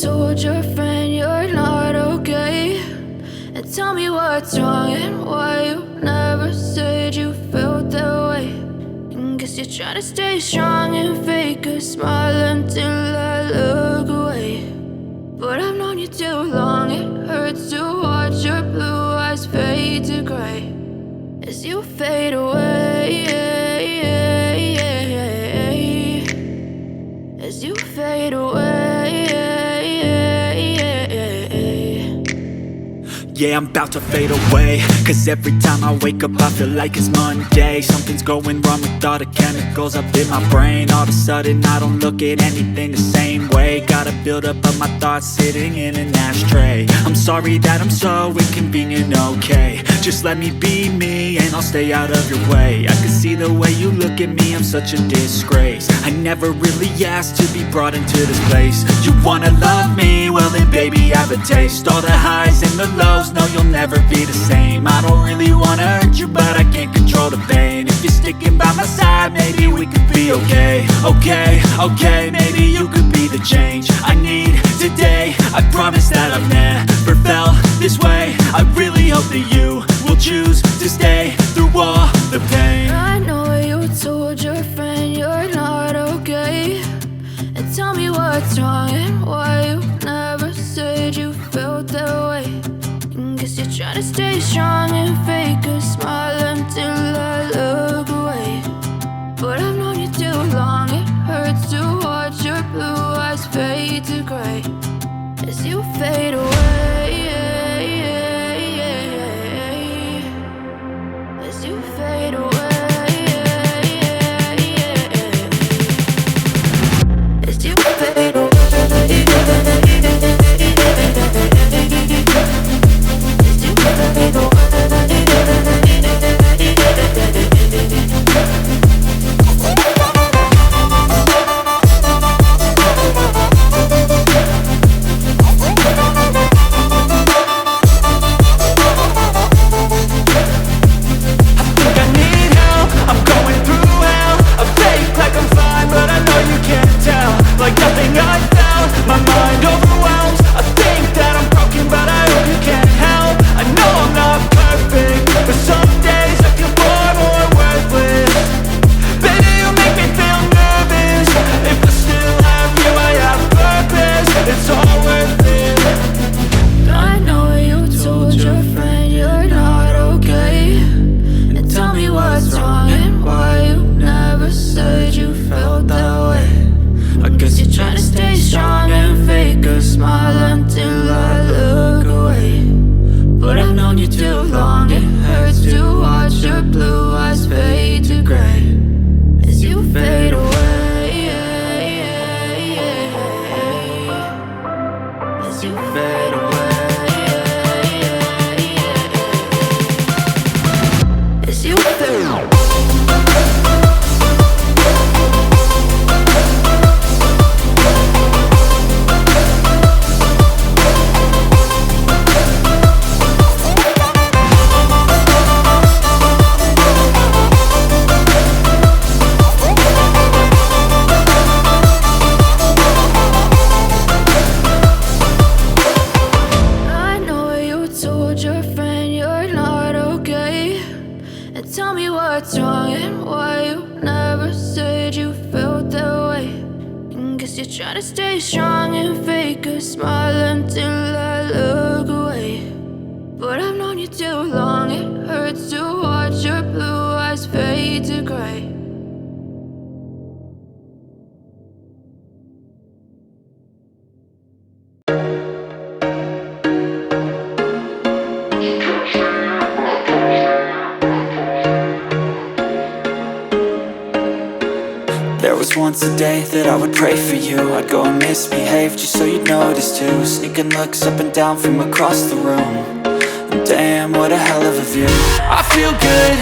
told your friend you're not okay, and tell me what's wrong and why you never said you felt that way. And guess you're trying to stay strong and fake a smile until I look away. But I've known you too long, it hurts to watch your blue eyes fade to gray as you fade away, as you fade away. Yeah, I'm about to fade away, cause every time I wake up I feel like it's Monday. Something's going wrong with all the chemicals up in my brain. All of a sudden I don't look at anything the same way. Gotta build up of my thoughts sitting in an ashtray. I'm sorry that I'm so inconvenient, okay. Just let me be me and I'll stay out of your way. I can see the way you look at me, I'm such a disgrace. I never really asked to be brought into this place. You wanna love me? Well then baby I have a taste. All the highs and the lows, no you'll never be the same. I don't really wanna hurt you but I can't control the pain. If you're sticking by my side maybe we could be okay. Okay, maybe you could be the change I need today. I promise that I've never felt this way. I really hope that you will choose to stay through all the pain. I know you told your friend you're not okay, and tell me what's wrong and why you never said you felt that way. And guess you're trying to stay strong and fake a smile until I look away. But I've known you too long, it hurts to watch your blue eyes fade to gray as you fade away, as you fade away, as you fade away. Like nothing I found, my mind overwhelms. I think that I'm broken, but I hope you can't help. I know I'm not perfect, but some days I feel far more worthless. Baby, you make me feel nervous. If I still have you, I have purpose. It's all worth it. I know you told your friend you're not okay, and tell me what's wrong and why you never said you felt that way. I guess you're trying to stay strong and fake a smile until I look away. But I've known you too long, it hurts to watch your blue eyes fade to gray as you fade away, as you fade away, as you fade away. Tell me what's wrong and why you never said you felt that way. And guess you're trying to stay strong and fake a smile until I look away. But I've known you too long, it hurts to watch your blue eyes fade to gray. There was once a day that I would pray for you. I'd go and misbehave just so you'd notice too. Sneaking looks up and down from across the room. And damn, what a hell of a view. I feel good,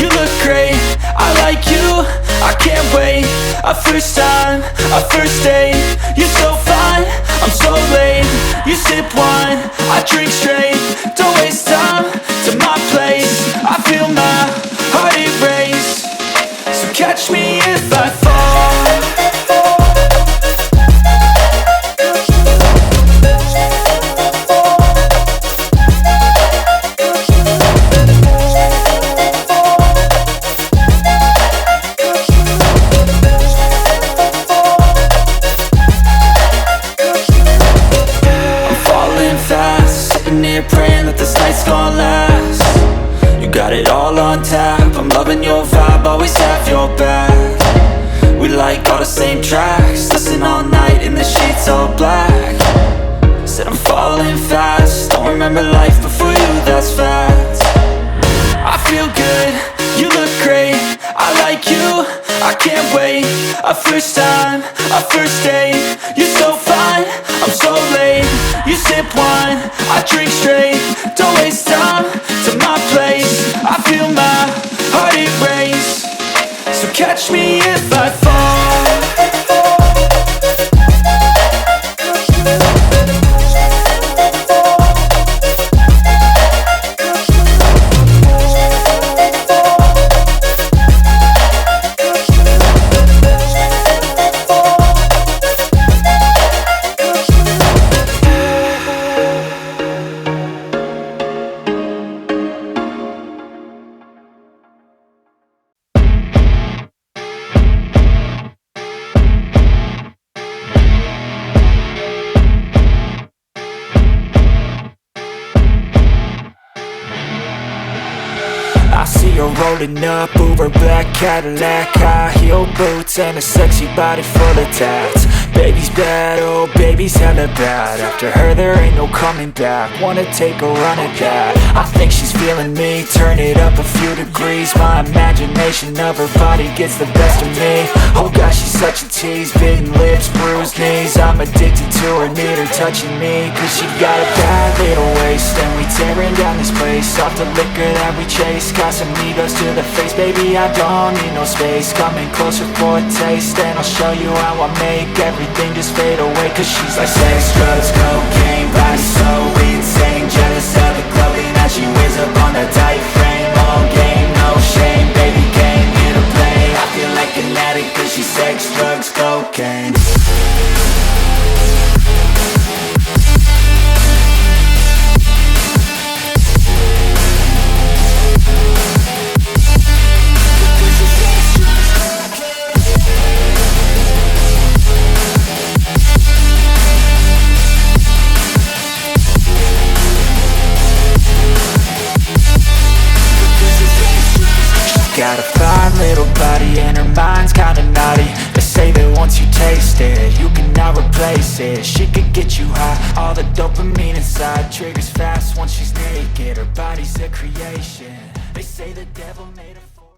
you look great, I like you, I can't wait. A first time, a first date. You're so fine, I'm so late. You sip wine, I drink straight. Don't waste time to my place. I feel my heart erase. So catch me if I fall. all the same tracks. Listen all night in the sheets all black. Said I'm falling fast. Don't remember life before you, that's facts. I feel good, you look great. I like you, I can't wait. A first time, a first date. You're so fine, I'm so late. You sip wine, I drink straight. Don't waste time to my place. I feel my heart it race. So catch me if I fall. I see her rolling up, Uber black Cadillac, high heel boots and a sexy body full of tats. Baby's bad, oh baby's hella bad. After her there ain't no coming back. Wanna take a run at that. I think she's feeling me, turn it up a few degrees. My imagination of her body gets the best of me. Oh gosh, she's such a tease, bitten lips, bruised knees. I'm addicted to her, need her touching me. Cause she got a bad little waist, and we tearing down this place. Off the liquor that we chase, Casamigos to the face, baby, I don't need no space. Coming closer for a taste, and I'll show you how I make everything just fade away. Cause she's like sex, drugs, cocaine, body so insane. Jealous of the clothing that she wears up on a tight frame. All game, no shame, baby came here to play. I feel like an addict cause she's sex, drugs, cocaine. Got a fine little body and her mind's kinda naughty. They say that once you taste it, you cannot replace it. She could get you high, all the dopamine inside triggers fast once she's naked. Her body's a creation. They say the devil made her